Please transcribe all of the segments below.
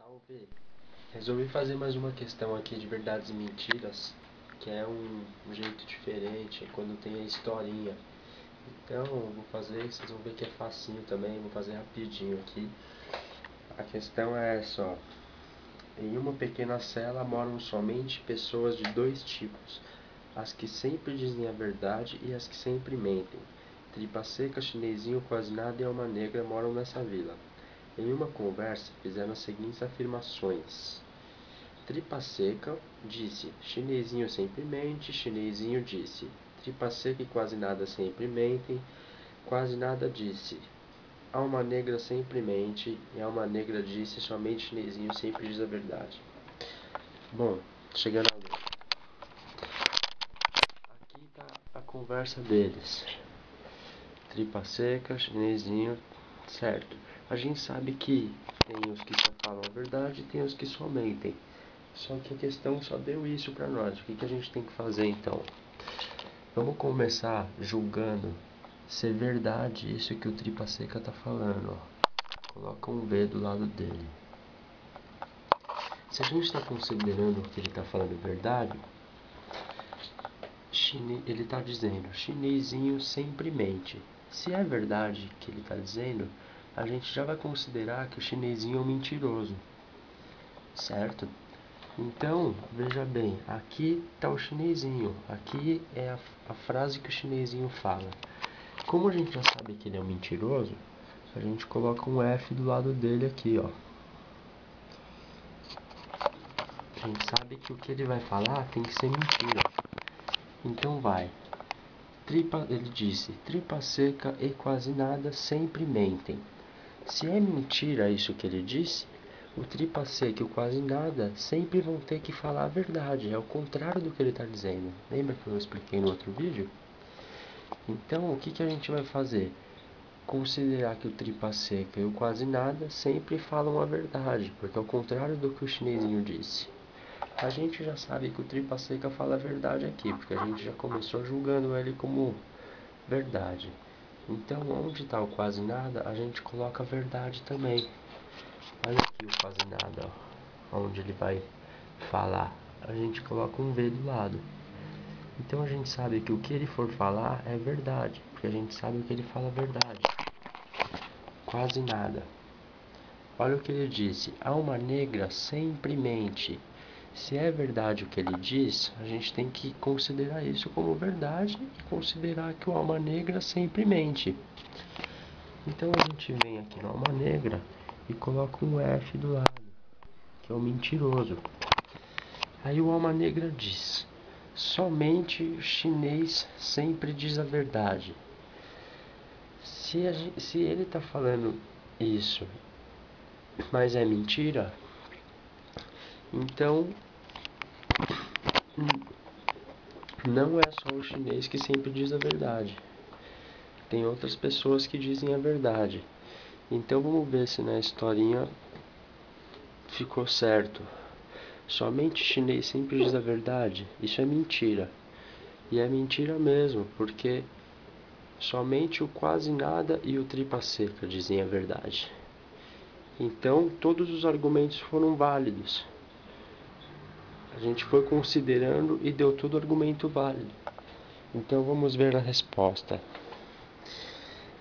Salve! Resolvi fazer mais uma questão aqui de verdades e mentiras, que é um jeito diferente, quando tem a historinha. Então, vou fazer, vocês vão ver que é facinho também, vou fazer rapidinho aqui. A questão é essa, ó. Em uma pequena cela moram somente pessoas de dois tipos, as que sempre dizem a verdade e as que sempre mentem. Tripa seca, chinesinho, quase nada e alma negra moram nessa vila. Em uma conversa, fizeram as seguintes afirmações. Tripa seca disse, chinesinho sempre mente, chinesinho disse. Tripa seca e quase nada sempre mentem, quase nada disse. Alma negra sempre mente, e alma negra disse, somente chinesinho sempre diz a verdade. Bom, chegando agora. Aqui está a conversa deles. Tripa seca, chinesinho, certo. A gente sabe que tem os que só falam a verdade e tem os que só mentem. Só que a questão só deu isso pra nós. O que a gente tem que fazer então? Vamos começar julgando se é verdade isso que o Tripa Seca tá falando. Ó. Coloca um V do lado dele. Se a gente está considerando que ele está falando verdade, ele está dizendo chinesinho sempre mente. Se é verdade que ele está dizendo, a gente já vai considerar que o chinesinho é um mentiroso, certo? Então, veja bem, aqui está o chinesinho, aqui é a frase que o chinesinho fala. Como a gente já sabe que ele é um mentiroso, a gente coloca um F do lado dele aqui, ó. A gente sabe que o que ele vai falar tem que ser mentira. Então vai. Ele disse, tripa seca e quase nada sempre mentem. Se é mentira isso que ele disse, o tripa seca e o quase nada sempre vão ter que falar a verdade. É o contrário do que ele está dizendo. Lembra que eu expliquei no outro vídeo? Então, o que a gente vai fazer? Considerar que o tripa seca e o quase nada sempre falam a verdade, porque é o contrário do que o chinesinho disse. A gente já sabe que o tripa seca fala a verdade aqui, porque a gente já começou julgando ele como verdade. Então, onde está o quase nada, a gente coloca a verdade também. Olha aqui o quase nada, ó, onde ele vai falar. A gente coloca um V do lado. Então a gente sabe que o que ele for falar é verdade, porque a gente sabe que ele fala a verdade. Quase nada. Olha o que ele disse. Alma negra sempre mente. Se é verdade o que ele diz, a gente tem que considerar isso como verdade e considerar que o alma negra sempre mente. Então a gente vem aqui no alma negra e coloca um F do lado, que é o mentiroso. Aí o alma negra diz, somente o chinês sempre diz a verdade. Se ele está falando isso, mas é mentira, então não é só o chinês que sempre diz a verdade. Tem outras pessoas que dizem a verdade. Então vamos ver se na historinha ficou certo. Somente chinês sempre diz a verdade. Isso é mentira. E é mentira mesmo, porque somente o quase nada e o tripa seca dizem a verdade. Então todos os argumentos foram válidos. A gente foi considerando e deu todo argumento válido. Então vamos ver a resposta.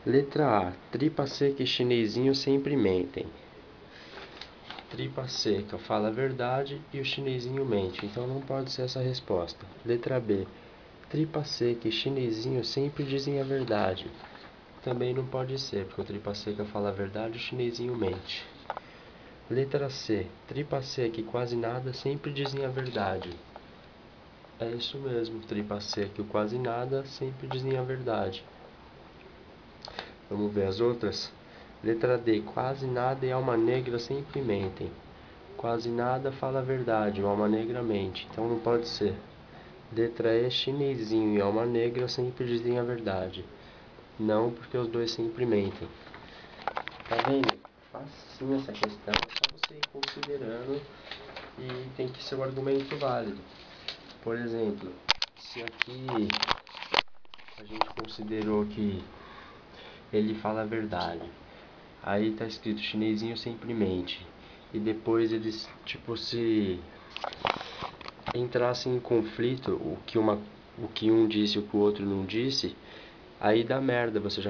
Letra A. Tripa seca e chinesinho sempre mentem. Tripa seca fala a verdade e o chinesinho mente. Então não pode ser essa a resposta. Letra B. Tripa seca e chinesinho sempre dizem a verdade. Também não pode ser, porque o tripa seca fala a verdade e o chinesinho mente. Letra C. Tripa seca e quase nada sempre dizem a verdade. É isso mesmo, tripa seca e o quase nada sempre dizem a verdade. Vamos ver as outras? Letra D. Quase nada e alma negra sempre mentem. Quase nada fala a verdade, o alma negra mente. Então não pode ser. Letra E. Chinesinho e alma negra sempre dizem a verdade. Não, porque os dois sempre mentem. Tá vendo? Facinho essa questão, é só você ir considerando e tem que ser um argumento válido. Por exemplo, se aqui a gente considerou que ele fala a verdade, aí tá escrito chinesinho sempre mente. e depois eles, tipo, se entrassem em conflito, o que um disse e o que o outro não disse, aí dá merda, você já